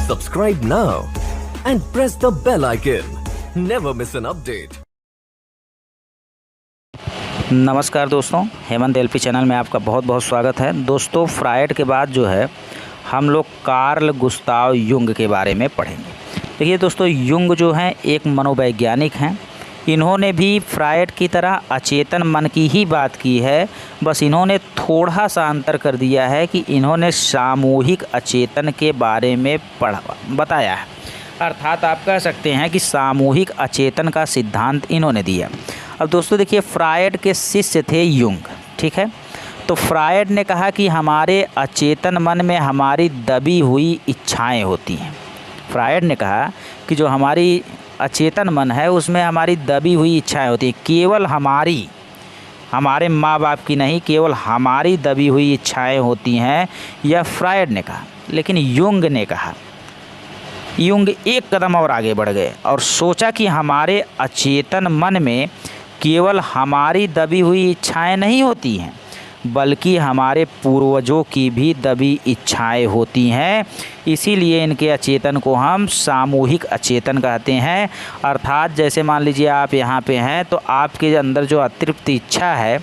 Subscribe now and press the bell icon. Never miss an update. नमस्कार दोस्तों, Hemant LP channel में आपका बहुत बहुत स्वागत है। दोस्तों, फ्रायड के बाद जो है हम लोग कार्ल गुस्ताव युंग के बारे में पढ़ेंगे। देखिए दोस्तों, युंग जो हैं एक मनोवैज्ञानिक हैं। इन्होंने भी फ्रायड की तरह अचेतन मन की ही बात की है, बस इन्होंने थोड़ा सा अंतर कर दिया है कि इन्होंने सामूहिक अचेतन के बारे में बताया है। अर्थात आप कह सकते हैं कि सामूहिक अचेतन का सिद्धांत इन्होंने दिया। अब दोस्तों देखिए, फ्रायड के शिष्य थे युंग, ठीक है। तो फ्रायड ने कहा कि हमारे अचेतन मन में हमारी दबी हुई इच्छाएं होती हैं। फ्रायड ने कहा कि जो हमारी अचेतन मन है उसमें हमारी दबी हुई इच्छाएं होती हैं, केवल हमारे माँ बाप की नहीं, केवल हमारी दबी हुई इच्छाएं होती हैं, यह फ्रायड ने कहा। लेकिन युंग ने कहा, युंग एक कदम और आगे बढ़ गए और सोचा कि हमारे अचेतन मन में केवल हमारी दबी हुई इच्छाएं नहीं होती हैं, बल्कि हमारे पूर्वजों की भी दबी इच्छाएं होती हैं। इसीलिए इनके अचेतन को हम सामूहिक अचेतन कहते हैं। अर्थात जैसे मान लीजिए आप यहाँ पे हैं, तो आपके अंदर जो अतृप्त इच्छा है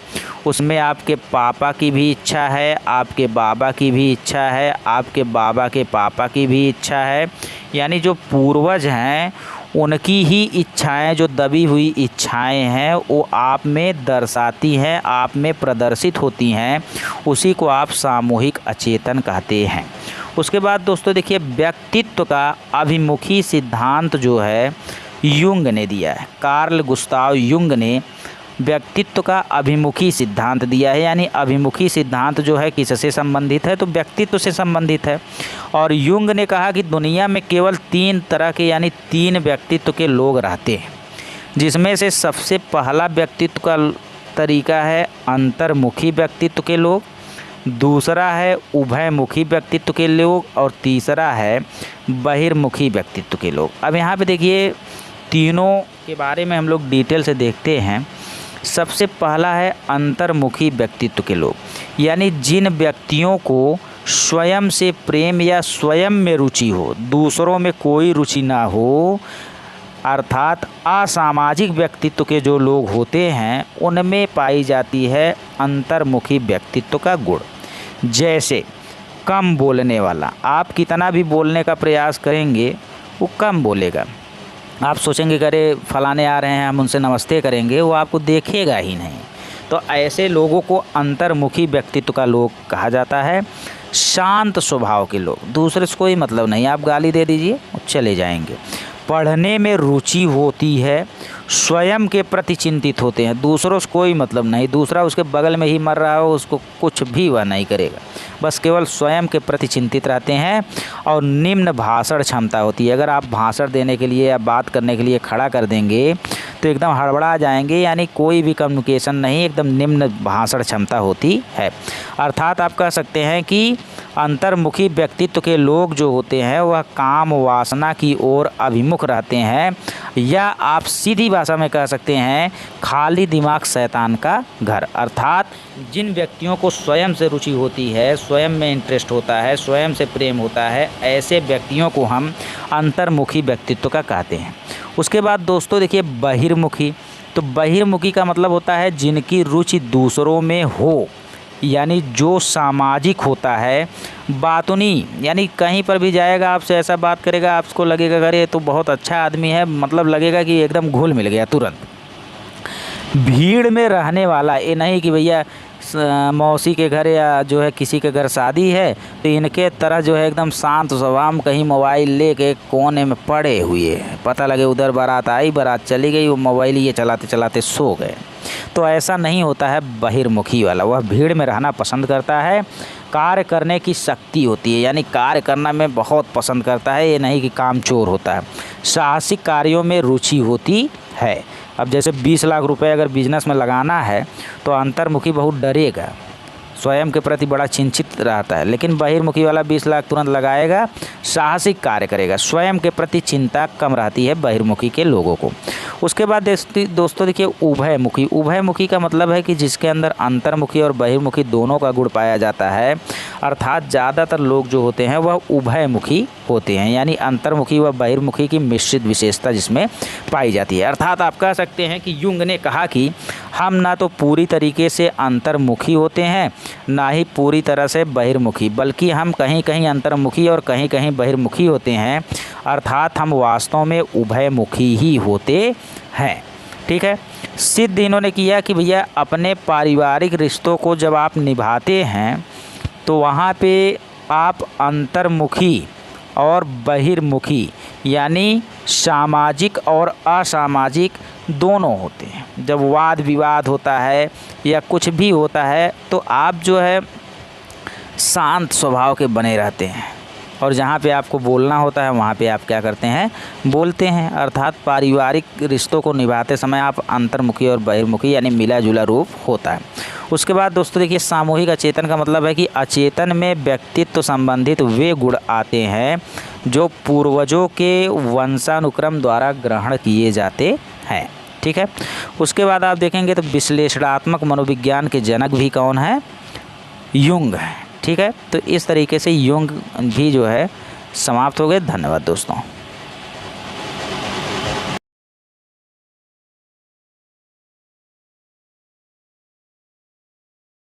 उसमें आपके पापा की भी इच्छा है, आपके बाबा की भी इच्छा है, आपके बाबा के पापा की भी इच्छा है। यानी जो पूर्वज हैं उनकी ही इच्छाएं, जो दबी हुई इच्छाएं हैं, वो आप में दर्शाती हैं, आप में प्रदर्शित होती हैं। उसी को आप सामूहिक अचेतन कहते हैं। उसके बाद दोस्तों देखिए, व्यक्तित्व का अभिमुखी सिद्धांत जो है युंग ने दिया है। कार्ल गुस्ताव युंग ने व्यक्तित्व का अभिमुखी सिद्धांत दिया है। यानी अभिमुखी सिद्धांत जो है किससे संबंधित है, तो व्यक्तित्व से संबंधित है। और युंग ने कहा कि दुनिया में केवल 3 तरह के यानी 3 व्यक्तित्व के लोग रहते हैं, जिसमें से सबसे पहला व्यक्तित्व का तरीका है अंतर्मुखी व्यक्तित्व के लोग, दूसरा है उभयमुखी व्यक्तित्व के लोग, और तीसरा है बहिर्मुखी व्यक्तित्व के लोग। अब यहाँ पे देखिए, तीनों के बारे में हम लोग डिटेल से देखते हैं। सबसे पहला है अंतर्मुखी व्यक्तित्व के लोग, यानी जिन व्यक्तियों को स्वयं से प्रेम या स्वयं में रुचि हो, दूसरों में कोई रुचि ना हो, अर्थात असामाजिक व्यक्तित्व के जो लोग होते हैं उनमें पाई जाती है अंतर्मुखी व्यक्तित्व का गुण। जैसे कम बोलने वाला, आप कितना भी बोलने का प्रयास करेंगे वो कम बोलेगा। आप सोचेंगे कि अरे फलाने आ रहे हैं, हम उनसे नमस्ते करेंगे, वो आपको देखेगा ही नहीं। तो ऐसे लोगों को अंतर्मुखी व्यक्तित्व का लोग कहा जाता है। शांत स्वभाव के लोग, दूसरे से कोई मतलब नहीं, आप गाली दे दीजिए चले जाएंगे। पढ़ने में रुचि होती है, स्वयं के प्रति चिंतित होते हैं, दूसरों से कोई मतलब नहीं, दूसरा उसके बगल में ही मर रहा हो उसको कुछ भी वह नहीं करेगा, बस केवल स्वयं के प्रति चिंतित रहते हैं। और निम्न भाषण क्षमता होती है। अगर आप भाषण देने के लिए या बात करने के लिए खड़ा कर देंगे तो एकदम हड़बड़ा जाएंगे, यानी कोई भी कम्युनिकेशन नहीं, एकदम निम्न भाषण क्षमता होती है। अर्थात आप कह सकते हैं कि अंतर्मुखी व्यक्तित्व के लोग जो होते हैं वह काम वासना की ओर अभिमुख रहते हैं, या आप सीधी भाषा में कह सकते हैं खाली दिमाग शैतान का घर। अर्थात जिन व्यक्तियों को स्वयं से रुचि होती है, स्वयं में इंटरेस्ट होता है, स्वयं से प्रेम होता है, ऐसे व्यक्तियों को हम अंतर्मुखी व्यक्तित्व का कहते हैं। उसके बाद दोस्तों देखिए, बहिर्मुखी। तो बहिर्मुखी का मतलब होता है जिनकी रुचि दूसरों में हो, यानी जो सामाजिक होता है, बातूनी, यानी कहीं पर भी जाएगा आपसे ऐसा बात करेगा आपको लगेगा अरे तो बहुत अच्छा आदमी है, मतलब लगेगा कि एकदम घुल मिल गया तुरंत। भीड़ में रहने वाला, ये नहीं कि भैया मौसी के घर या जो है किसी के घर शादी है तो इनके तरह जो है एकदम शांत स्वभाव, कहीं मोबाइल लेके कोने में पड़े हुए हैं, पता लगे उधर बारात आई, बारात चली गई, वो मोबाइल ये चलाते चलाते सो गए। तो ऐसा नहीं होता है बहिर्मुखी वाला। वह भीड़ में रहना पसंद करता है, कार्य करने की शक्ति होती है, यानी कार्य करना में बहुत पसंद करता है, ये नहीं कि कामचोर होता है। साहसिक कार्यों में रुचि होती है। अब जैसे 20 लाख रुपए अगर बिजनेस में लगाना है तो अंतर्मुखी बहुत डरेगा, स्वयं के प्रति बड़ा चिंतित रहता है। लेकिन बहिर्मुखी वाला 20 लाख तुरंत लगाएगा, साहसिक कार्य करेगा, स्वयं के प्रति चिंता कम रहती है बहिर्मुखी के लोगों को। उसके बाद दोस्तों देखिए उभयमुखी। उभयमुखी का मतलब है कि जिसके अंदर अंतर्मुखी और बहिर्मुखी दोनों का गुण पाया जाता है, अर्थात ज़्यादातर लोग जो होते हैं वह उभयमुखी होते हैं, यानी अंतर्मुखी व बहिर्मुखी की मिश्रित विशेषता जिसमें पाई जाती है। अर्थात आप कह सकते हैं कि युंग ने कहा कि हम ना तो पूरी तरीके से अंतर्मुखी होते हैं, ना ही पूरी तरह से बहिर्मुखी, बल्कि हम कहीं कहीं अंतर्मुखी और कहीं कहीं बहिर्मुखी होते हैं, अर्थात हम वास्तव में उभयमुखी ही होते हैं। ठीक है। सिद्ध इन्होंने किया कि भैया अपने पारिवारिक रिश्तों को जब आप निभाते हैं तो वहाँ पे आप अंतर्मुखी और बहिर्मुखी यानी सामाजिक और असामाजिक दोनों होते हैं। जब वाद विवाद होता है या कुछ भी होता है तो आप जो है शांत स्वभाव के बने रहते हैं, और जहाँ पे आपको बोलना होता है वहाँ पे आप क्या करते हैं, बोलते हैं। अर्थात पारिवारिक रिश्तों को निभाते समय आप अंतर्मुखी और बहिर्मुखी यानी मिला जुला रूप होता है। उसके बाद दोस्तों देखिए सामूहिक अचेतन का मतलब है कि अचेतन में व्यक्तित्व संबंधित वे गुण आते हैं जो पूर्वजों के वंशानुक्रम द्वारा ग्रहण किए जाते हैं। ठीक है। उसके बाद आप देखेंगे तो विश्लेषणात्मक मनोविज्ञान के जनक भी कौन है, युंग है। ठीक है। तो इस तरीके से युंग भी जो है समाप्त हो गए। धन्यवाद दोस्तों।